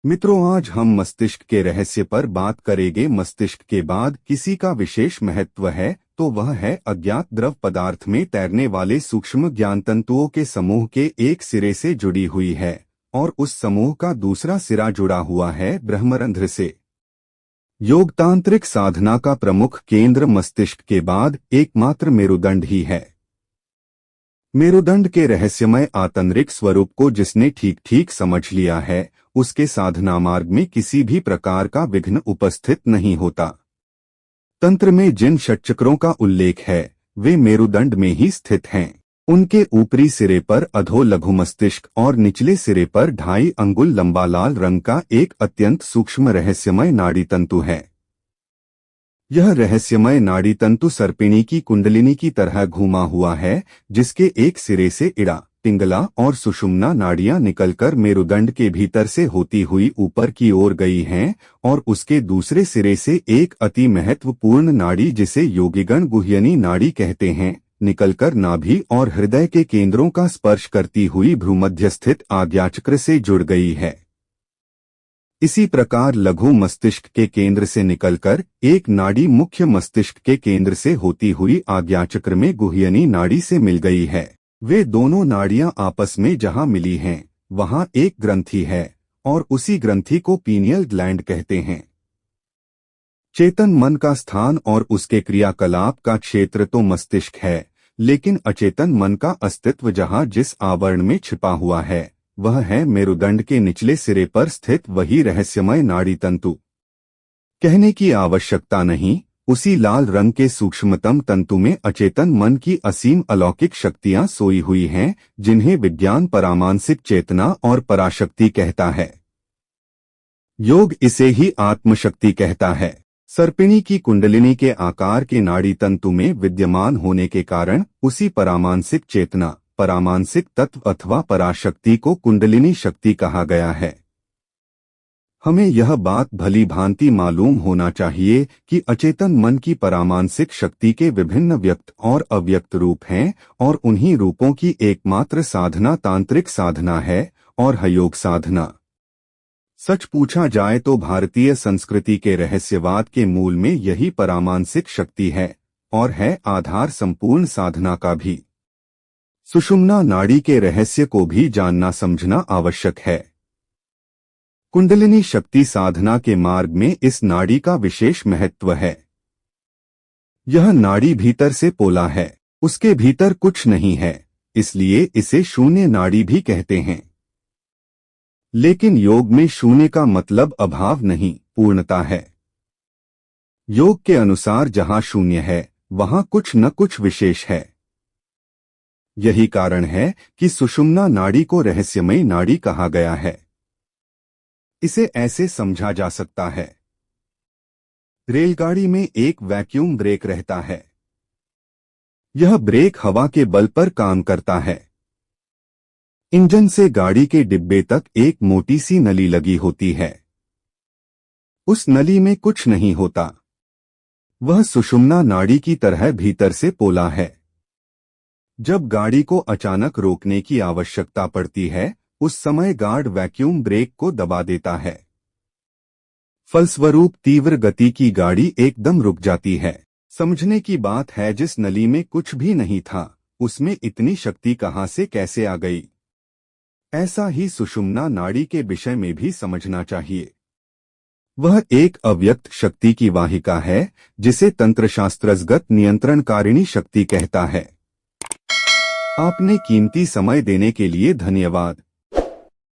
मित्रों, आज हम मस्तिष्क के रहस्य पर बात करेंगे। मस्तिष्क के बाद किसी का विशेष महत्व है तो वह है अज्ञात द्रव पदार्थ में तैरने वाले सूक्ष्म ज्ञानतंतुओं के समूह के एक सिरे से जुड़ी हुई है और उस समूह का दूसरा सिरा जुड़ा हुआ है ब्रह्मरंध्र से। योगतांत्रिक साधना का प्रमुख केंद्र मस्तिष्क के बाद एकमात्र मेरुदंड ही है। मेरुदंड के रहस्यमय आंतरिक स्वरूप को जिसने ठीक ठीक समझ लिया है, उसके साधना मार्ग में किसी भी प्रकार का विघ्न उपस्थित नहीं होता। तंत्र में जिन षटचक्रों का उल्लेख है वे मेरुदंड में ही स्थित हैं। उनके ऊपरी सिरे पर अधो लघु मस्तिष्क और निचले सिरे पर 2.5 अंगुल लंबा लाल रंग का एक अत्यंत सूक्ष्म रहस्यमय नाड़ी तंतु है। यह रहस्यमय नाड़ी तंतु सर्पिणी की कुंडलिनी की तरह घूमा हुआ है, जिसके एक सिरे से इड़ा, पिंगला और सुषुम्ना नाड़ियां निकलकर मेरुदंड के भीतर से होती हुई ऊपर की ओर गई हैं और उसके दूसरे सिरे से एक अति महत्वपूर्ण नाड़ी, जिसे योगीगण गुह्यनी नाड़ी कहते हैं, निकलकर नाभि और हृदय के केंद्रों का स्पर्श करती हुई भ्रूमध्य स्थित आज्ञाचक्र से जुड़ गई है। इसी प्रकार लघु मस्तिष्क के केंद्र से निकलकर एक नाड़ी मुख्य मस्तिष्क के केंद्र से होती हुई आज्ञाचक्र में गुह्यनी नाड़ी से मिल गई है। वे दोनों नाड़ियां आपस में जहां मिली हैं, वहां एक ग्रंथि है और उसी ग्रंथि को पीनियल ग्लैंड कहते हैं। चेतन मन का स्थान और उसके क्रियाकलाप का क्षेत्र तो मस्तिष्क है, लेकिन अचेतन मन का अस्तित्व जहां जिस आवरण में छिपा हुआ है, वह है मेरुदंड के निचले सिरे पर स्थित वही रहस्यमय नाड़ी तंतु। कहने की आवश्यकता नहीं, उसी लाल रंग के सूक्ष्मतम तंतु में अचेतन मन की असीम अलौकिक शक्तियां सोई हुई हैं, जिन्हें विज्ञान परामानसिक चेतना और पराशक्ति कहता है। योग इसे ही आत्मशक्ति कहता है। सर्पिणी की कुंडलिनी के आकार के नाड़ी तंतु में विद्यमान होने के कारण उसी परामानसिक चेतना, परामानसिक तत्व अथवा पराशक्ति को कुंडलिनी शक्ति कहा गया है। हमें यह बात भली भांति मालूम होना चाहिए कि अचेतन मन की परामानसिक शक्ति के विभिन्न व्यक्त और अव्यक्त रूप हैं और उन्हीं रूपों की एकमात्र साधना तांत्रिक साधना है और है योग साधना। सच पूछा जाए तो भारतीय संस्कृति के रहस्यवाद के मूल में यही परामानसिक शक्ति है और है आधार संपूर्ण साधना का भी। सुषुम्ना नाड़ी के रहस्य को भी जानना समझना आवश्यक है। कुंडलिनी शक्ति साधना के मार्ग में इस नाड़ी का विशेष महत्व है। यह नाड़ी भीतर से पोला है, उसके भीतर कुछ नहीं है, इसलिए इसे शून्य नाड़ी भी कहते हैं। लेकिन योग में शून्य का मतलब अभाव नहीं, पूर्णता है। योग के अनुसार जहां शून्य है, वहां कुछ न कुछ विशेष है। यही कारण है कि सुषुम्ना नाड़ी को रहस्यमयी नाड़ी कहा गया है। इसे ऐसे समझा जा सकता है। रेलगाड़ी में एक वैक्यूम ब्रेक रहता है। यह ब्रेक हवा के बल पर काम करता है। इंजन से गाड़ी के डिब्बे तक एक मोटी सी नली लगी होती है। उस नली में कुछ नहीं होता। वह सुषुम्ना नाड़ी की तरह भीतर से पोला है। जब गाड़ी को अचानक रोकने की आवश्यकता पड़ती है, उस समय गार्ड वैक्यूम ब्रेक को दबा देता है। फलस्वरूप तीव्र गति की गाड़ी एकदम रुक जाती है। समझने की बात है, जिस नली में कुछ भी नहीं था, उसमें इतनी शक्ति कहां से कैसे आ गई। ऐसा ही सुषुम्ना नाड़ी के विषय में भी समझना चाहिए। वह एक अव्यक्त शक्ति की वाहिका है, जिसे तंत्रशास्त्रगत नियंत्रणकारिणी शक्ति कहता है। आपने कीमती समय देने के लिए धन्यवाद।